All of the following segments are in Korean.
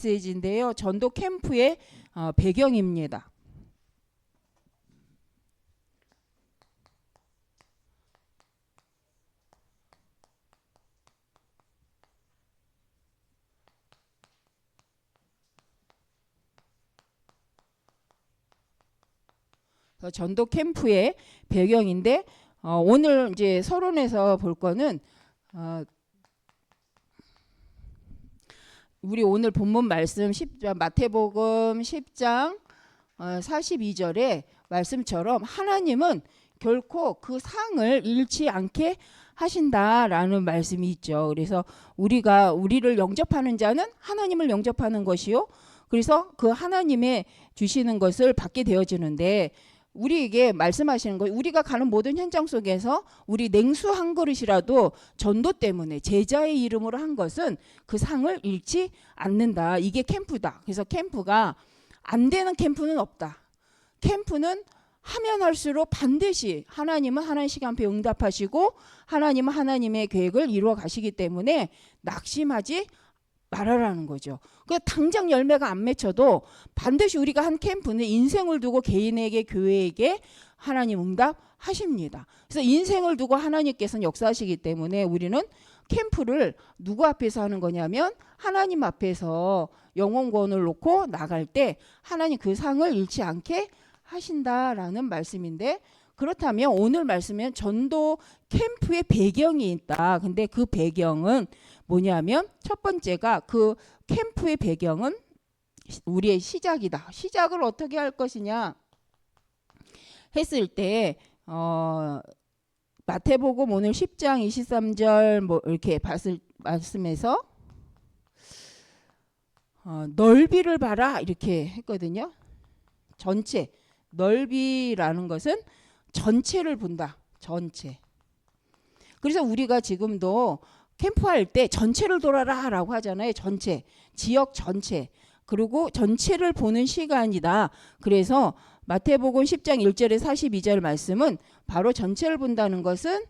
메시지인데요. 전도 캠프의 배경입니다. 전도 캠프의 배경인데 오늘 이제 서론에서 볼 거는 우리 오늘 본문 말씀 마태복음 10장 42절의 말씀처럼 하나님은 결코 그 상을 잃지 않게 하신다라는 말씀이 있죠. 그래서 우리를 영접하는 자는 하나님을 영접하는 것이요. 그래서 그 하나님의 주시는 것을 받게 되어지는데 우리에게 말씀하시는 거, 우리가 가는 모든 현장 속에서 우리 냉수 한 그릇이라도 전도 때문에 제자의 이름으로 한 것은 그 상을 잃지 않는다. 이게 캠프다. 그래서 캠프가 안 되는 캠프는 없다. 캠프는 하면 할수록 반드시 하나님은 하나님 시간표에 응답하시고 하나님은 하나님의 계획을 이루어 가시기 때문에 낙심하지 말하라는 거죠. 당장 열매가 안 맺혀도 반드시 우리가 한 캠프는 인생을 두고 개인에게 교회에게 하나님 응답하십니다. 그래서 인생을 두고 하나님께서는 역사하시기 때문에 우리는 캠프를 누구 앞에서 하는 거냐면 하나님 앞에서 영혼권을 놓고 나갈 때 하나님 그 상을 잃지 않게 하신다라는 말씀인데, 그렇다면 오늘 말씀은 전도 캠프의 배경이 있다. 근데 그 배경은 뭐냐면 첫 번째가 그 캠프의 배경은 우리의 시작이다. 시작을 어떻게 할 것이냐 했을 때 마태복음 오늘 10장 23절 뭐 이렇게 말씀에서 넓이를 봐라 이렇게 했거든요. 전체 넓이라는 것은 전체를 본다. 전체. 그래서 우리가 지금도 캠프할 때 전체를 돌아라 라고 하잖아요. 전체. 지역 전체. 그리고 전체를 보는 시간이다. 그래서 마태복음 10장 1절에 42절 말씀은 바로 전체를 본다는 것은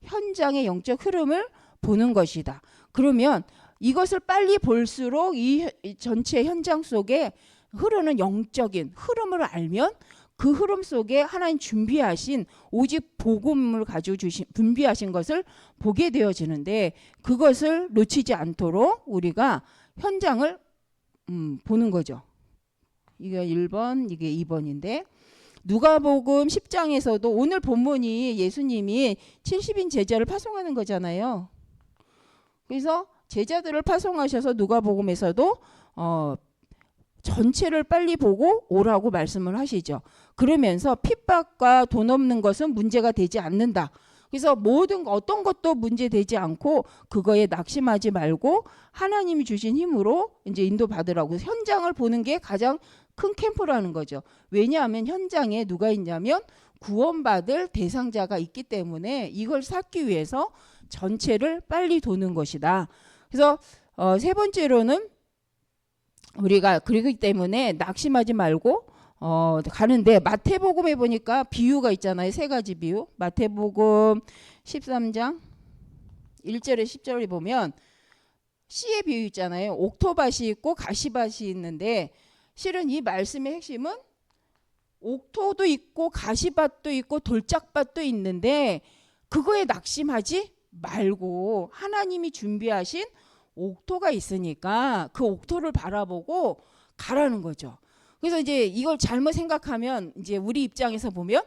현장의 영적 흐름을 보는 것이다. 그러면 이것을 빨리 볼수록 이 전체 현장 속에 흐르는 영적인 흐름을 알면 그 흐름 속에 하나님 준비하신 오직 복음을 가지고 준비하신 것을 보게 되어지는데, 그것을 놓치지 않도록 우리가 현장을 보는 거죠. 이게 1번, 이게 2번인데 누가복음 10장에서도 오늘 본문이 예수님이 70인 제자를 파송하는 거잖아요. 그래서 제자들을 파송하셔서 누가복음에서도 전체를 빨리 보고 오라고 말씀을 하시죠. 그러면서 핍박과 돈 없는 것은 문제가 되지 않는다. 그래서 어떤 것도 문제되지 않고 그거에 낙심하지 말고 하나님이 주신 힘으로 이제 인도받으라고 현장을 보는 게 가장 큰 캠프라는 거죠. 왜냐하면 현장에 누가 있냐면 구원받을 대상자가 있기 때문에 이걸 쌓기 위해서 전체를 빨리 도는 것이다. 그래서 세 번째로는 우리가 그러기 때문에 낙심하지 말고 가는데, 마태복음에 보니까 비유가 있잖아요. 세 가지 비유. 마태복음 13장 1절에 10절에 보면 씨의 비유 있잖아요. 옥토밭이 있고 가시밭이 있는데, 실은 이 말씀의 핵심은 옥토도 있고 가시밭도 있고 돌짝밭도 있는데 그거에 낙심하지 말고 하나님이 준비하신 옥토가 있으니까 그 옥토를 바라보고 가라는 거죠. 그래서 이제 이걸 잘못 생각하면 이제 우리 입장에서 보면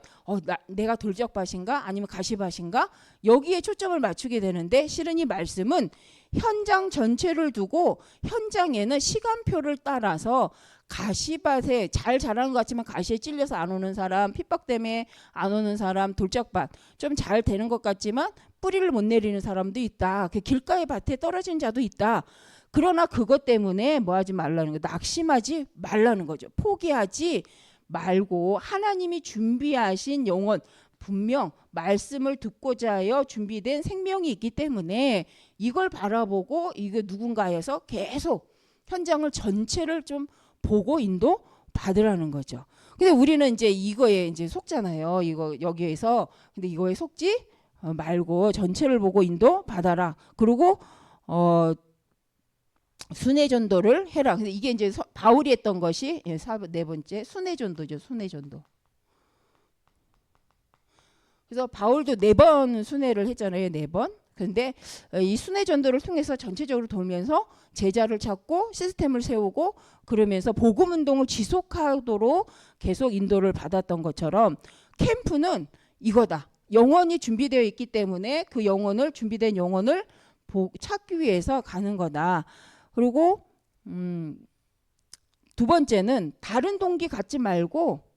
내가 돌짝밭인가 아니면 가시밭인가 여기에 초점을 맞추게 되는데, 실은 이 말씀은 현장 전체를 두고 현장에는 시간표를 따라서 가시밭에 잘 자라는 것 같지만 가시에 찔려서 안 오는 사람, 핍박 때문에 안 오는 사람, 돌짝밭 좀 잘 되는 것 같지만 뿌리를 못 내리는 사람도 있다. 그 길가의 밭에 떨어진 자도 있다. 그러나 그것 때문에 뭐 하지 말라는 거, 낙심하지 말라는 거죠. 포기하지 말고 하나님이 준비하신 영혼, 분명 말씀을 듣고자 하여 준비된 생명이 있기 때문에 이걸 바라보고 이게 누군가에서 계속 현장을 전체를 좀 보고 인도 받으라는 거죠. 근데 우리는 이제 이거에 이제 속잖아요. 여기에서. 근데 이거에 속지 말고 전체를 보고 인도 받아라. 그리고 순회 전도를 해라. 근데 이게 이제 바울이 했던 것이 네 번째 순회 전도죠. 순회 전도. 그래서 바울도 4번 순회를 했잖아요. 4번. 근데 이 순회 전도를 통해서 전체적으로 돌면서 제자를 찾고 시스템을 세우고 그러면서 복음 운동을 지속하도록 계속 인도를 받았던 것처럼 캠프는 이거다. 영혼이 준비되어 있기 때문에 그 영혼을 준비된 영혼을 찾기 위해서 가는 거다. 그리고 2번째는 다른 동기 갖지 말고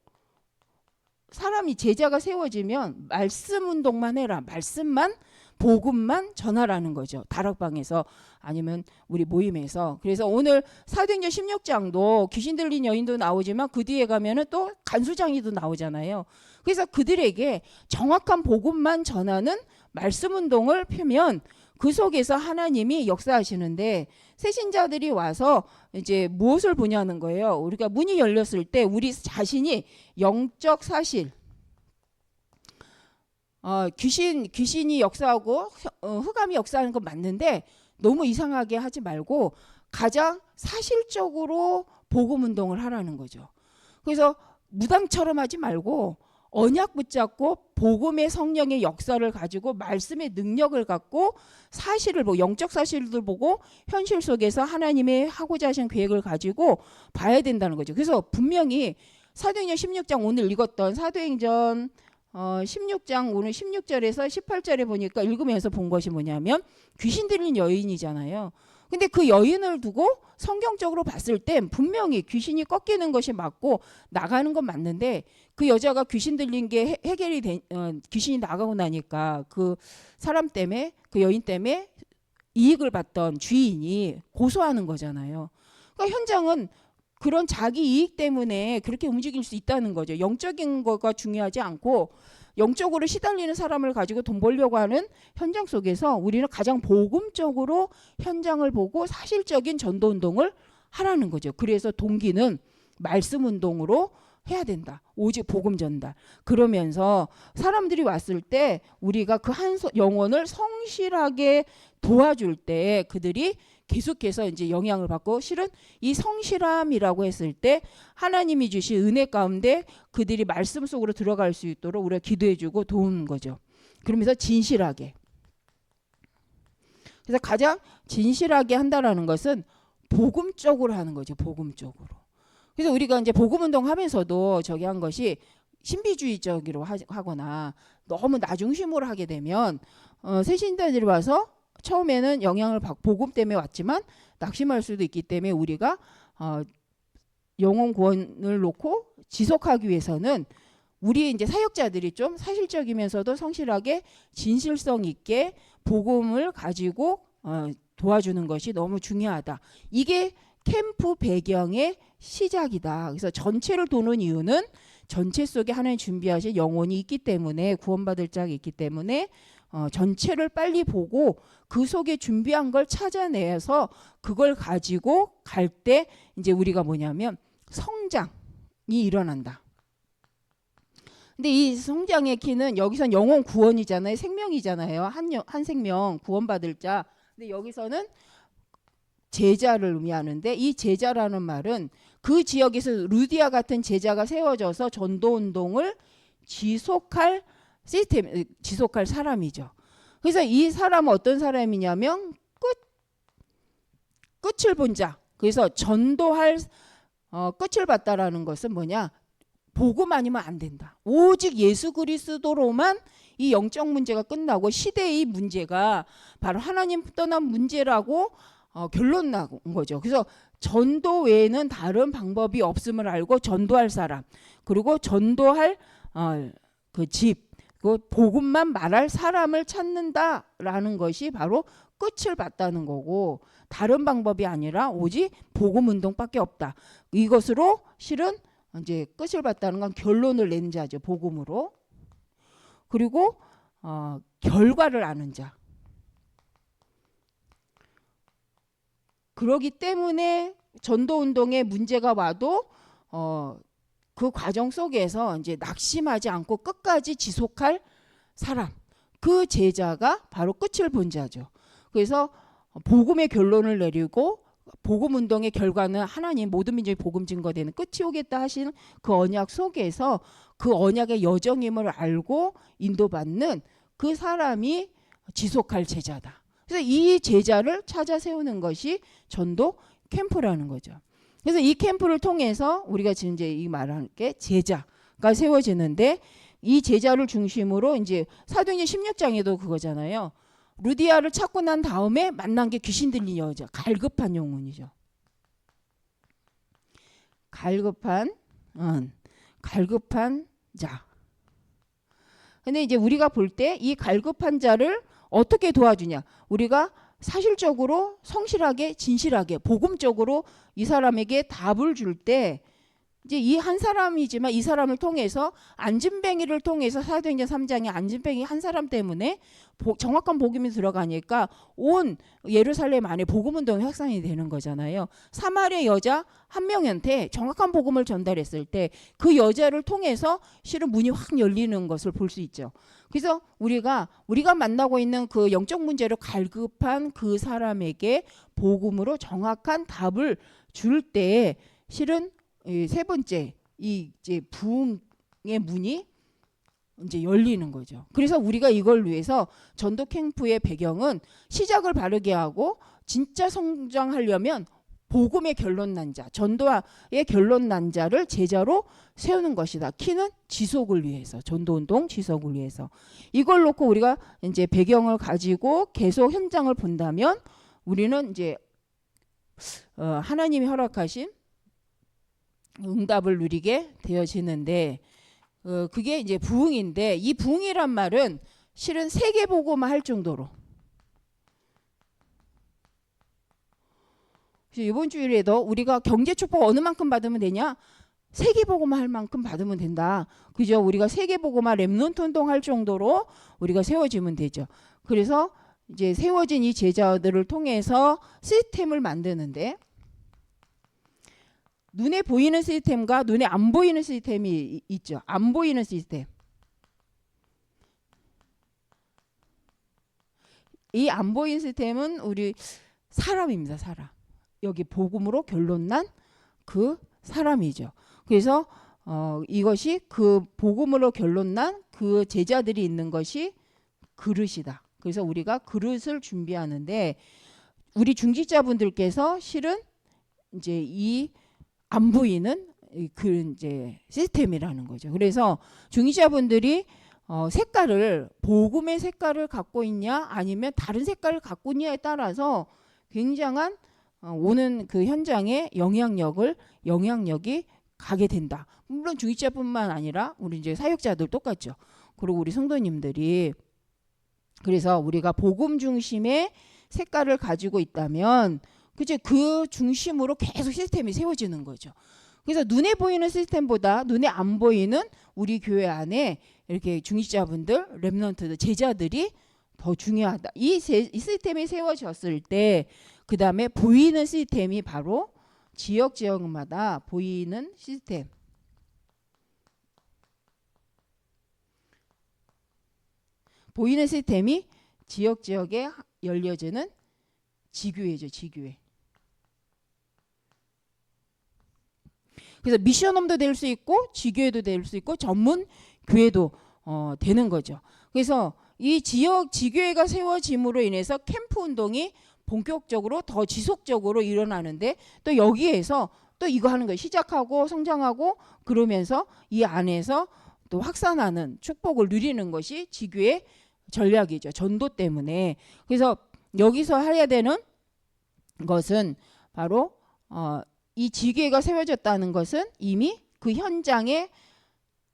사람이 제자가 세워지면 말씀 운동만 해라. 말씀만 복음만 전하라는 거죠. 다락방에서 아니면 우리 모임에서. 그래서 오늘 사도행전 16장도 귀신 들린 여인도 나오지만 그 뒤에 가면은 또 간수장이도 나오잖아요. 그래서 그들에게 정확한 복음만 전하는 말씀 운동을 펴면 그 속에서 하나님이 역사하시는데 새신자들이 와서 이제 무엇을 보냐는 거예요. 우리가 문이 열렸을 때 우리 자신이 영적 사실, 귀신이 역사하고 흑암이 역사하는 건 맞는데 너무 이상하게 하지 말고 가장 사실적으로 복음 운동을 하라는 거죠. 그래서 무당처럼 하지 말고 언약 붙잡고 복음의 성령의 역사를 가지고 말씀의 능력을 갖고 사실을 보고 영적 사실들 보고 현실 속에서 하나님의 하고자 하신 계획을 가지고 봐야 된다는 거죠. 그래서 분명히 사도행전 16장 오늘 읽었던 사도행전 16장 오늘 16절에서 18절에 보니까 읽으면서 본 것이 뭐냐면 귀신 들린 여인이잖아요. 근데 그 여인을 두고 성경적으로 봤을 땐 분명히 귀신이 꺾이는 것이 맞고 나가는 건 맞는데 그 여자가 귀신 들린 게 해결이 귀신이 나가고 나니까 그 사람 때문에 그 여인 때문에 이익을 받던 주인이 고소하는 거잖아요. 그러니까 현장은 그런 자기 이익 때문에 그렇게 움직일 수 있다는 거죠. 영적인 거가 중요하지 않고 영적으로 시달리는 사람을 가지고 돈 벌려고 하는 현장 속에서 우리는 가장 복음적으로 현장을 보고 사실적인 전도 운동을 하라는 거죠. 그래서 동기는 말씀 운동으로 해야 된다. 오직 복음 전달. 그러면서 사람들이 왔을 때 우리가 그 한 영혼을 성실하게 도와줄 때 그들이 계속해서 이제 영향을 받고 실은 이 성실함이라고 했을 때 하나님이 주신 은혜 가운데 그들이 말씀 속으로 들어갈 수 있도록 우리가 기도해주고 도우는 거죠. 그러면서 진실하게. 그래서 가장 진실하게 한다라는 것은 복음적으로 하는 거죠. 복음적으로. 그래서 우리가 이제 복음 운동하면서도 저기 한 것이 신비주의적으로 하거나 너무 나 중심으로 하게 되면 새신자들이 와서 처음에는 영향을 받고 복음 때문에 왔지만 낙심할 수도 있기 때문에 우리가 영혼 구원을 놓고 지속하기 위해서는 우리 이제 사역자들이 좀 사실적이면서도 성실하게 진실성 있게 복음을 가지고 도와주는 것이 너무 중요하다. 이게 캠프 배경의 시작이다. 그래서 전체를 도는 이유는 전체 속에 하나님 준비하신 영혼이 있기 때문에 구원받을 자가 있기 때문에 전체를 빨리 보고 그 속에 준비한 걸 찾아내서 그걸 가지고 갈 때 이제 우리가 뭐냐면 성장이 일어난다. 근데 이 성장의 키는 여기선 영혼 구원이잖아요. 생명이잖아요. 한 생명 구원받을 자. 근데 여기서는 제자를 의미하는데 이 제자라는 말은 그 지역에서 루디아 같은 제자가 세워져서 전도 운동을 지속할 시스템, 지속할 사람이죠. 그래서 이 사람은 어떤 사람이냐면 끝을 본 자. 그래서 전도할 끝을 봤다라는 것은 뭐냐? 복음 아니면 안 된다. 오직 예수 그리스도로만 이 영적 문제가 끝나고 시대의 문제가 바로 하나님 떠난 문제라고 결론 나온 거죠. 그래서 전도 외에는 다른 방법이 없음을 알고 전도할 사람, 그리고 전도할 그 집, 그 복음만 말할 사람을 찾는다라는 것이 바로 끝을 봤다는 거고 다른 방법이 아니라 오직 복음 운동밖에 없다. 이것으로 실은 이제 끝을 봤다는 건 결론을 낸 자죠. 복음으로. 그리고 결과를 아는 자. 그러기 때문에 전도 운동에 문제가 와도 그 과정 속에서 이제 낙심하지 않고 끝까지 지속할 사람, 그 제자가 바로 끝을 본 자죠. 그래서 복음의 결론을 내리고 복음 운동의 결과는 하나님 모든 민족이 복음 증거되는 끝이 오겠다 하시는 그 언약 속에서 그 언약의 여정임을 알고 인도받는 그 사람이 지속할 제자다. 그래서 이 제자를 찾아 세우는 것이 전도 캠프라는 거죠. 그래서 이 캠프를 통해서 우리가 지금 이제 이 말하는 게 제자가 세워지는데, 이 제자를 중심으로 이제 사도행전 16장에도 그거잖아요. 루디아를 찾고 난 다음에 만난 게 귀신 들린 여자, 갈급한 영혼이죠. 갈급한 자. 근데 이제 우리가 볼 때 이 갈급한 자를 어떻게 도와주냐? 우리가 사실적으로 성실하게 진실하게 복음적으로 이 사람에게 답을 줄 때, 이제 이 한 사람이지만 이 사람을 통해서 안진뱅이를 통해서 사도행전 3장에 안진뱅이 한 사람 때문에 정확한 복음이 들어가니까 온 예루살렘 안에 복음 운동이 확산이 되는 거잖아요. 사마리아 여자 한 명한테 정확한 복음을 전달했을 때 그 여자를 통해서 실은 문이 확 열리는 것을 볼 수 있죠. 그래서 우리가 만나고 있는 그 영적 문제로 갈급한 그 사람에게 복음으로 정확한 답을 줄 때 실은 세 번째 이 이제 부흥의 문이 이제 열리는 거죠. 그래서 우리가 이걸 위해서 전도 캠프의 배경은 시작을 바르게 하고 진짜 성장하려면 복음의 결론 난 자, 전도의 결론 난 자를 제자로 세우는 것이다. 키는 지속을 위해서, 전도운동 지속을 위해서. 이걸 놓고 우리가 이제 배경을 가지고 계속 현장을 본다면 우리는 이제 하나님이 허락하신 응답을 누리게 되어지는데, 그게 이제 부흥인데, 이 부흥이란 말은 실은 세계복음화 할 정도로, 이번 주일에도 우리가 경제 축복 어느 만큼 받으면 되냐? 세계복음화 할 만큼 받으면 된다. 그죠? 우리가 세계복음화 렘넌트 운동할 정도로 우리가 세워지면 되죠. 그래서 이제 세워진 이 제자들을 통해서 시스템을 만드는데, 눈에 보이는 시스템과 눈에 안 보이는 시스템이 있죠. 안 보이는 시스템. 이 안 보이는 시스템은 우리 사람입니다. 사람. 여기 복음으로 결론 난 그 사람이죠. 그래서 이것이 그 복음으로 결론 난 그 제자들이 있는 것이 그릇이다. 그래서 우리가 그릇을 준비하는데, 우리 중직자분들께서 실은 이제 이 안 보이는 그 이제 시스템이라는 거죠. 그래서 중직자분들이 색깔을, 복음의 색깔을 갖고 있냐 아니면 다른 색깔을 갖고 있냐에 따라서 굉장한 오는 그 현장에 영향력이 가게 된다. 물론 중직자뿐만 아니라 우리 이제 사역자들 똑같죠. 그리고 우리 성도님들이, 그래서 우리가 복음 중심의 색깔을 가지고 있다면 그죠? 그 중심으로 계속 시스템이 세워지는 거죠. 그래서 눈에 보이는 시스템보다 눈에 안 보이는 우리 교회 안에 이렇게 중직자분들, 렘넌트들, 제자들이 더 중요하다. 이 시스템이 세워졌을 때 그 다음에 보이는 시스템이 바로 지역마다 보이는 시스템. 보이는 시스템이 지역에 열려지는 지교회죠. 지교회. 그래서 미션홈도 될 수 있고 지교회도 될 수 있고 전문 교회도 되는 거죠. 그래서 이 지역 지교회가 세워짐으로 인해서 캠프 운동이 본격적으로 더 지속적으로 일어나는데, 또 여기에서 또 이거 하는 거예요. 시작하고 성장하고 그러면서 이 안에서 또 확산하는 축복을 누리는 것이 지교의 전략이죠. 전도 때문에. 그래서 여기서 해야 되는 것은 바로 이 지교회가 세워졌다는 것은 이미 그 현장의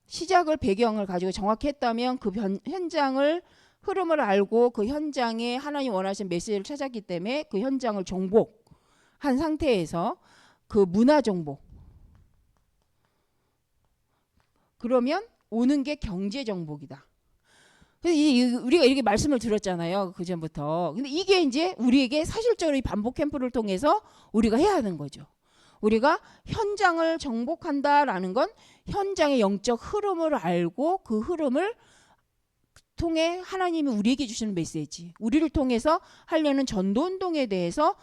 시작을 배경을 가지고 정확히 했다면 그 현장을 흐름을 알고 그 현장에 하나님 원하신 메시지를 찾았기 때문에 그 현장을 정복한 상태에서 그 문화 정복, 그러면 오는 게 경제 정복이다. 그래서 우리가 이렇게 말씀을 들었잖아요. 그 전부터. 근데 이게 이제 우리에게 사실적으로 이 반복 캠프를 통해서 우리가 해야 하는 거죠. 우리가 현장을 정복한다라는 건 현장의 영적 흐름을 알고 그 흐름을 통해 하나님이 우리에게 주시는 메시지, 우리를 통해서 하려는 전도운동에 대해서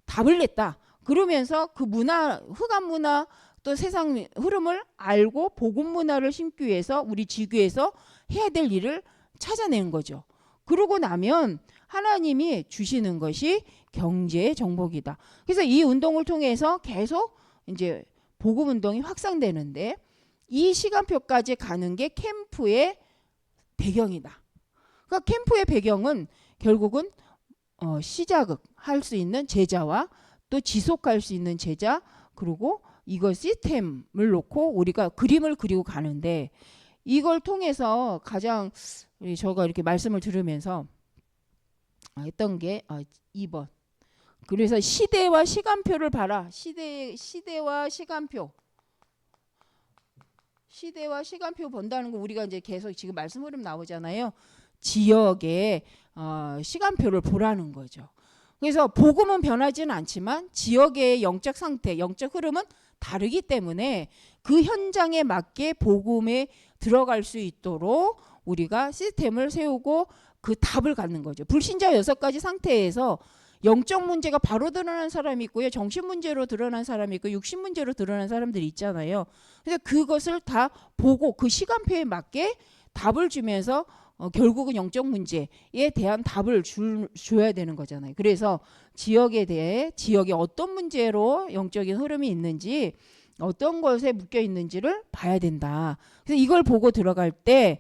답을 냈다. 그러면서 그 문화, 흑암 문화 또 세상 흐름을 알고 복음 문화를 심기 위해서 우리 지교에서 해야 될 일을 찾아내는 거죠. 그러고 나면 하나님이 주시는 것이 경제의 정복이다. 그래서 이 운동을 통해서 계속 이제 복음 운동이 확산되는데 이 시간표까지 가는 게 캠프의 배경이다. 그러니까 캠프의 배경은 결국은 시작할 수 있는 제자와 또 지속할 수 있는 제자, 그리고 이걸 시스템을 놓고 우리가 그림을 그리고 가는데, 이걸 통해서 가장 저가 이렇게 말씀을 들으면서 했던 게 2번. 그래서 시대와 시간표를 봐라. 시대와 시간표. 시대와 시간표 본다는 거 우리가 이제 계속 지금 말씀 흐름 나오잖아요. 지역의 시간표를 보라는 거죠. 그래서 복음은 변하지는 않지만 지역의 영적 상태, 영적 흐름은 다르기 때문에 그 현장에 맞게 복음에 들어갈 수 있도록 우리가 시스템을 세우고 그 답을 갖는 거죠. 불신자 6가지 상태에서 영적 문제가 바로 드러난 사람이 있고요. 정신 문제로 드러난 사람이 있고 육신 문제로 드러난 사람들이 있잖아요. 그래서 그것을 다 보고 그 시간표에 맞게 답을 주면서 결국은 영적 문제에 대한 답을 줘야 되는 거잖아요. 그래서 지역에 대해 지역에 어떤 문제로 영적인 흐름이 있는지 어떤 것에 묶여 있는지를 봐야 된다. 그래서 이걸 보고 들어갈 때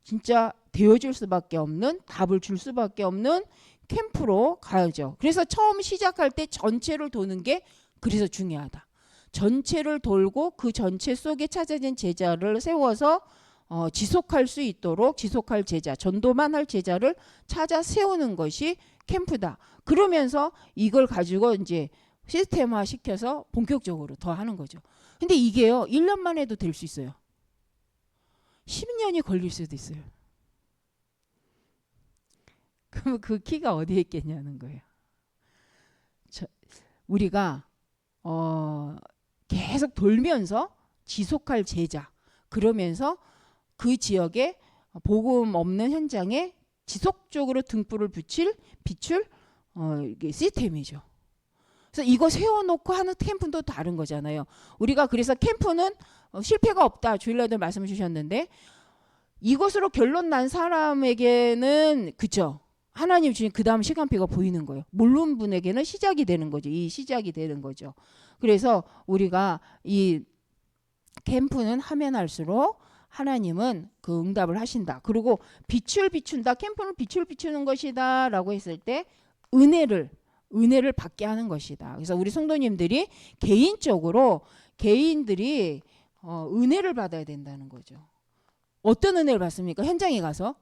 진짜 되어줄 수밖에 없는, 답을 줄 수밖에 없는 캠프로 가야죠. 그래서 처음 시작할 때 전체를 도는 게 그래서 중요하다. 전체를 돌고 그 전체 속에 찾아진 제자를 세워서 지속할 수 있도록 지속할 제자, 전도만 할 제자를 찾아 세우는 것이 캠프다. 그러면서 이걸 가지고 이제 시스템화 시켜서 본격적으로 더 하는 거죠. 근데 이게요, 1년만 해도 될 수 있어요. 10년이 걸릴 수도 있어요. 그럼 그 키가 어디에 있겠냐는 거예요. 우리가 계속 돌면서 지속할 제자, 그러면서 그 지역에 복음 없는 현장에 지속적으로 등불을 비출 이게 시스템이죠. 그래서 이거 세워놓고 하는 캠프도 다른 거잖아요. 우리가 그래서 캠프는 실패가 없다, 주일날도 말씀 주셨는데, 이것으로 결론 난 사람에게는 그죠, 하나님 주신 그 다음 시간표가 보이는 거예요. 모르는 분에게는 시작이 되는 거죠. 이 시작이 되는 거죠. 그래서 우리가 이 캠프는 하면 할수록 하나님은 그 응답을 하신다. 그리고 빛을 비춘다. 캠프는 빛을 비추는 것이다 라고 했을 때 은혜를 받게 하는 것이다. 그래서 우리 성도님들이 개인들이 은혜를 받아야 된다는 거죠. 어떤 은혜를 받습니까? 현장에 가서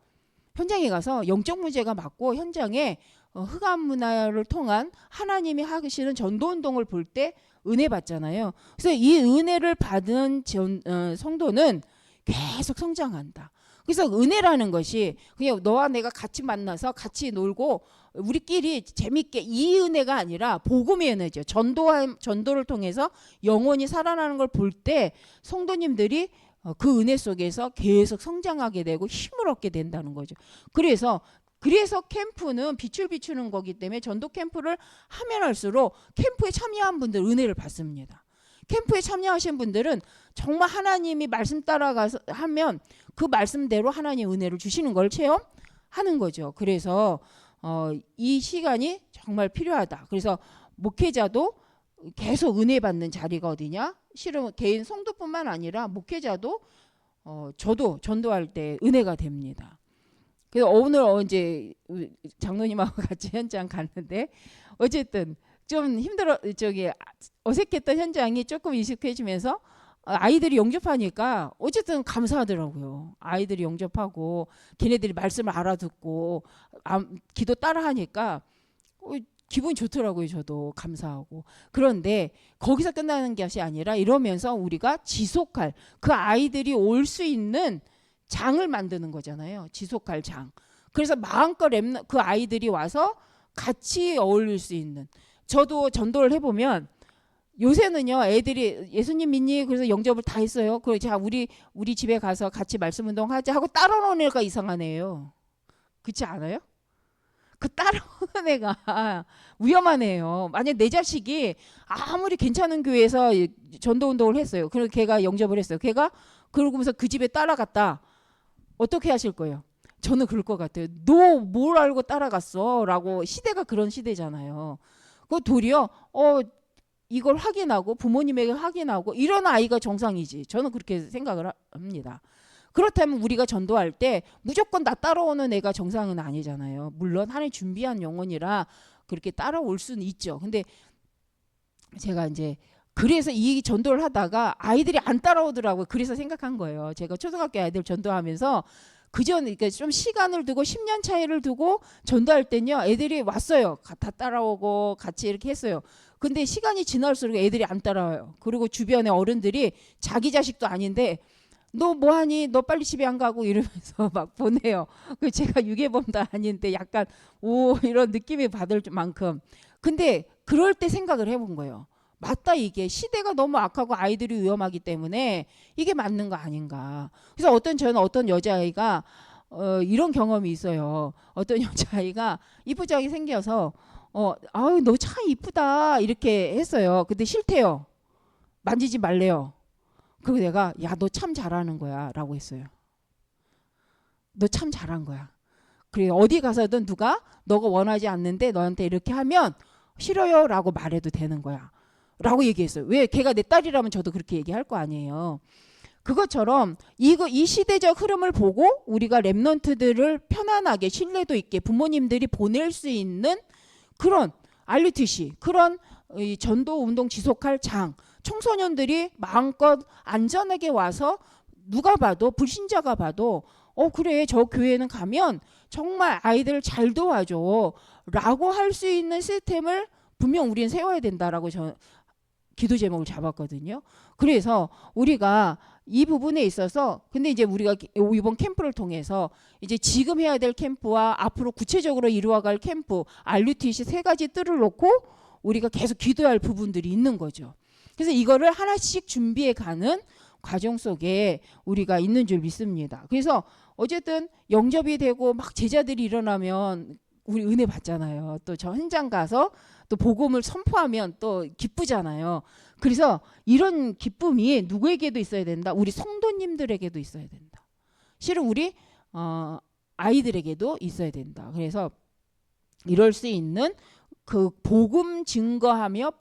영적 문제가 맞고 현장에 흑암 문화를 통한 하나님이 하시는 전도운동을 볼 때 은혜 받잖아요. 그래서 이 은혜를 받은 성도는 계속 성장한다. 그래서 은혜라는 것이 그냥 너와 내가 같이 만나서 같이 놀고 우리끼리 재밌게, 이 은혜가 아니라 복음의 은혜죠. 전도를 통해서 영혼이 살아나는 걸 볼 때 성도님들이 그 은혜 속에서 계속 성장하게 되고 힘을 얻게 된다는 거죠. 그래서 캠프는 빛을 비추는 거기 때문에 전도 캠프를 하면 할수록 캠프에 참여한 분들 은혜를 받습니다. 캠프에 참여하신 분들은 정말 하나님이 말씀 따라가서 하면 그 말씀대로 하나님 은혜를 주시는 걸 체험하는 거죠. 그래서 이 시간이 정말 필요하다. 그래서 목회자도 계속 은혜 받는 자리가 어디냐? 실은 개인 성도뿐만 아니라 목회자도 저도 전도할 때 은혜가 됩니다. 그래서 오늘 이제 장로님하고 같이 현장 갔는데 어쨌든 좀 어색했던 현장이 조금 익숙해지면서 아이들이 영접하니까 어쨌든 감사하더라고요. 아이들이 영접하고 걔네들이 말씀을 알아듣고 기도 따라하니까 기분이 좋더라고요. 저도 감사하고. 그런데 거기서 끝나는 것이 아니라 이러면서 우리가 지속할, 그 아이들이 올 수 있는 장을 만드는 거잖아요. 지속할 장. 그래서 마음껏 그 아이들이 와서 같이 어울릴 수 있는. 저도 전도를 해보면 요새는요, 애들이 예수님 믿니? 그래서 영접을 다 했어요. 그래서 자, 우리 집에 가서 같이 말씀 운동하자 하고 따라오는 애가 이상한 애예요. 그렇지 않아요? 그 따라오는 애가 위험한 애예요. 만약 내 자식이 아무리 괜찮은 교회에서 전도 운동을 했어요. 그리고 걔가 영접을 했어요. 걔가 그러고서 그 집에 따라갔다. 어떻게 하실 거예요? 저는 그럴 것 같아요. 너 뭘 알고 따라갔어? 라고. 시대가 그런 시대잖아요. 그 도리어 이걸 확인하고 부모님에게 확인하고 이런 아이가 정상이지. 저는 그렇게 생각을 합니다. 그렇다면 우리가 전도할 때 무조건 나 따라오는 애가 정상은 아니잖아요. 물론 하나님 준비한 영혼이라 그렇게 따라올 수는 있죠. 근데 제가 이제 그래서 이 전도를 하다가 아이들이 안 따라오더라고요. 그래서 생각한 거예요. 제가 초등학교 아이들 전도하면서 그러니까 좀 시간을 두고 10년 차이를 두고 전도할 때는요. 애들이 왔어요. 다 따라오고 같이 이렇게 했어요. 근데 시간이 지날수록 애들이 안 따라와요. 그리고 주변에 어른들이 자기 자식도 아닌데 너 뭐하니? 너 빨리 집에 안 가고 이러면서 막 보내요. 그 제가 유괴범도 아닌데 약간 오 이런 느낌이 받을 만큼. 근데 그럴 때 생각을 해본 거예요. 맞다, 이게 시대가 너무 악하고 아이들이 위험하기 때문에 이게 맞는 거 아닌가. 그래서 저는 어떤 여자아이가 이런 경험이 있어요. 어떤 여자아이가 이쁘장이 생겨서 아유 너 참 이쁘다 이렇게 했어요. 근데 싫대요. 만지지 말래요. 그리고 내가 야 너 참 잘하는 거야 라고 했어요. 너 참 잘한 거야. 그래 어디 가서든 누가 너가 원하지 않는데 너한테 이렇게 하면 싫어요 라고 말해도 되는 거야 라고 얘기했어요. 왜? 걔가 내 딸이라면 저도 그렇게 얘기할 거 아니에요. 그것처럼 이 시대적 흐름을 보고 우리가 랩런트들을 편안하게 신뢰도 있게 부모님들이 보낼 수 있는 그런 RUTC 그런 이 전도 운동 지속할 장 청소년들이 마음껏 안전하게 와서 누가 봐도 불신자가 봐도 그래 저 교회는 가면 정말 아이들을 잘 도와줘 라고 할 수 있는 시스템을 분명 우리는 세워야 된다라고 저 기도 제목을 잡았거든요. 그래서 우리가 이 부분에 있어서 근데 이제 우리가 이번 캠프를 통해서 이제 지금 해야 될 캠프와 앞으로 구체적으로 이루어갈 캠프 RUTC 세 가지 뜰을 놓고 우리가 계속 기도할 부분들이 있는 거죠. 그래서 이거를 하나씩 준비해 가는 과정 속에 우리가 있는 줄 믿습니다. 그래서 어쨌든 영접이 되고 막 제자들이 일어나면 우리 은혜 받잖아요. 또 저 현장 가서 또 복음을 선포하면 또 기쁘잖아요. 그래서 이런 기쁨이 누구에게도 있어야 된다. 우리 성도님들에게도 있어야 된다. 실은 우리 아이들에게도 있어야 된다. 그래서 이럴 수 있는 그 복음을 증거하며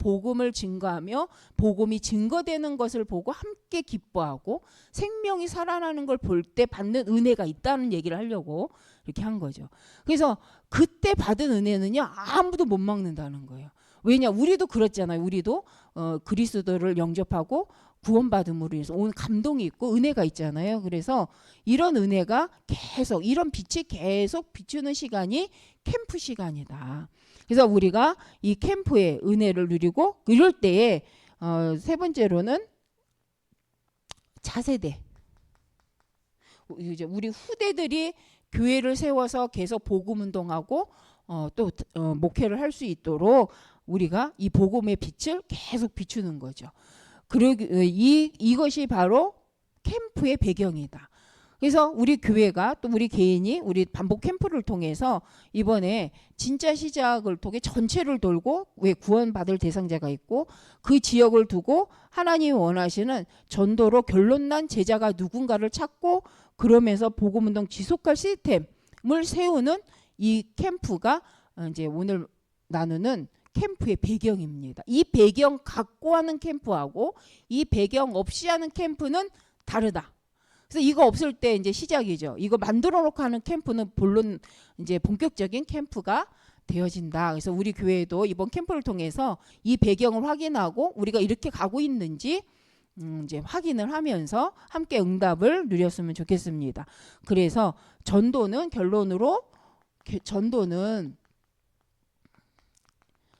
복음이 증거되는 것을 보고 함께 기뻐하고 생명이 살아나는 걸 볼 때 받는 은혜가 있다는 얘기를 하려고 이렇게 한 거죠. 그래서 그때 받은 은혜는요 아무도 못 막는다는 거예요. 왜냐 우리도 그렇잖아요. 우리도 그리스도를 영접하고 구원받음으로 인해서 오늘 감동이 있고 은혜가 있잖아요. 그래서 이런 은혜가 계속 이런 빛이 계속 비추는 시간이 캠프 시간이다. 그래서 우리가 이 캠프의 은혜를 누리고 이럴 때에 세 번째로는 차세대. 이제 우리 후대들이 교회를 세워서 계속 복음 운동하고 또 목회를 할 수 있도록 우리가 이 복음의 빛을 계속 비추는 거죠. 그리고 이것이 바로 캠프의 배경이다. 그래서 우리 교회가 또 우리 개인이 우리 반복 캠프를 통해서 이번에 진짜 시작을 통해 전체를 돌고 왜 구원받을 대상자가 있고 그 지역을 두고 하나님이 원하시는 전도로 결론난 제자가 누군가를 찾고 그러면서 복음운동 지속할 시스템을 세우는 이 캠프가 이제 오늘 나누는 캠프의 배경입니다. 이 배경 갖고 하는 캠프하고 이 배경 없이 하는 캠프는 다르다. 그래서 이거 없을 때 이제 시작이죠. 이거 만들어 놓고 하는 캠프는 본론 이제 본격적인 캠프가 되어진다. 그래서 우리 교회도 이번 캠프를 통해서 이 배경을 확인하고 우리가 이렇게 가고 있는지 이제 확인을 하면서 함께 응답을 누렸으면 좋겠습니다. 그래서 전도는 결론으로 전도는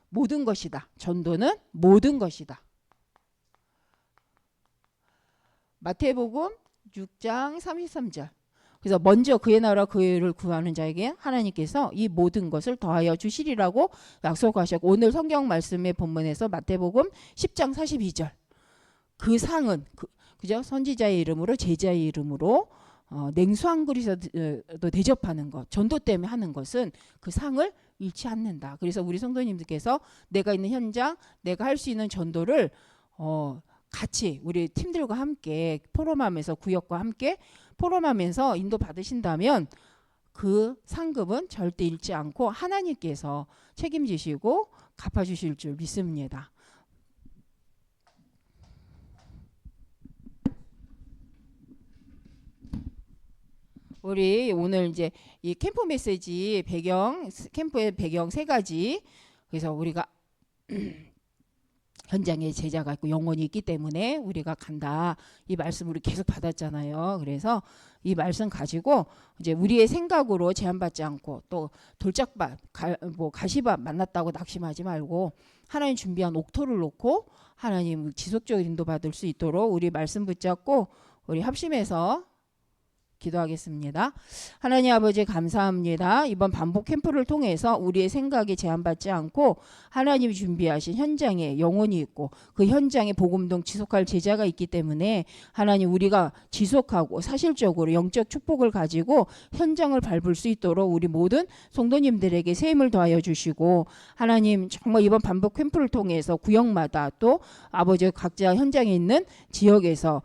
모든 것이다. 전도는 모든 것이다. 마태복음 6장 33절. 그래서 먼저 그의 나라 그의 구하는 자에게 하나님께서 이 모든 것을 더하여 주시리라고 약속하셨고 오늘 성경 말씀의 본문에서 마태복음 10장 42절. 그 상은 그죠? 선지자의 이름으로 제자의 이름으로 냉수 한 그릇도 대접하는 것 전도 때문에 하는 것은 그 상을 잃지 않는다. 그래서 우리 성도님들께서 내가 있는 현장, 내가 할 수 있는 전도를 같이 우리 팀들과 함께 포럼하면서 구역과 함께 포럼하면서 인도 받으신다면 그 상급은 절대 잃지 않고 하나님께서 책임지시고 갚아주실 줄 믿습니다. 우리 오늘 이제 이 캠프 메시지 배경, 캠프의 배경 세 가지. 그래서 우리가 현장에 제자가 있고 영혼이 있기 때문에 우리가 간다. 이 말씀 우리 계속 받았잖아요. 그래서 이 말씀 가지고 이제 우리의 생각으로 제한받지 않고 또 돌짝밭, 가시밭 만났다고 낙심하지 말고 하나님 준비한 옥토를 놓고 하나님 지속적으로 인도받을 수 있도록 우리 말씀 붙잡고 우리 합심해서 기도하겠습니다. 하나님 아버지 감사합니다. 이번 반복 캠프를 통해서 우리의 생각에 제한받지 않고 하나님이 준비하신 현장에 영혼이 있고 그 현장에 복음동 지속할 제자가 있기 때문에 하나님 우리가 지속하고 사실적으로 영적 축복을 가지고 현장을 밟을 수 있도록 우리 모든 성도님들에게 새 힘을 더하여 주시고 하나님 정말 이번 반복 캠프를 통해서 구역마다 또 아버지 각자 현장에 있는 지역에서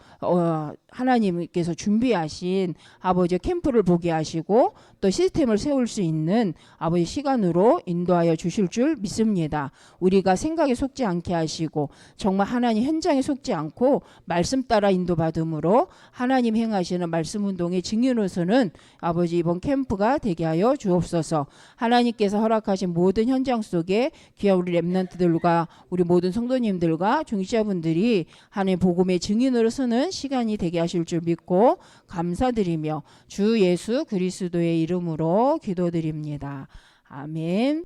하나님께서 준비하신 아버지 캠프를 보게 하시고 또 시스템을 세울 수 있는 아버지 시간으로 인도하여 주실 줄 믿습니다. 우리가 생각에 속지 않게 하시고 정말 하나님 현장에 속지 않고 말씀 따라 인도받음으로 하나님 행하시는 말씀 운동의 증인으로서는 아버지 이번 캠프가 되게 하여 주옵소서. 하나님께서 허락하신 모든 현장 속에 귀한 우리 렘넌트들과 우리 모든 성도님들과 중직자분들이 하나님 복음의 증인으로 서는 시간이 되게 하실 줄 믿고 감사드리며 주 예수 그리스도의 이름으로 기도드립니다. 아멘.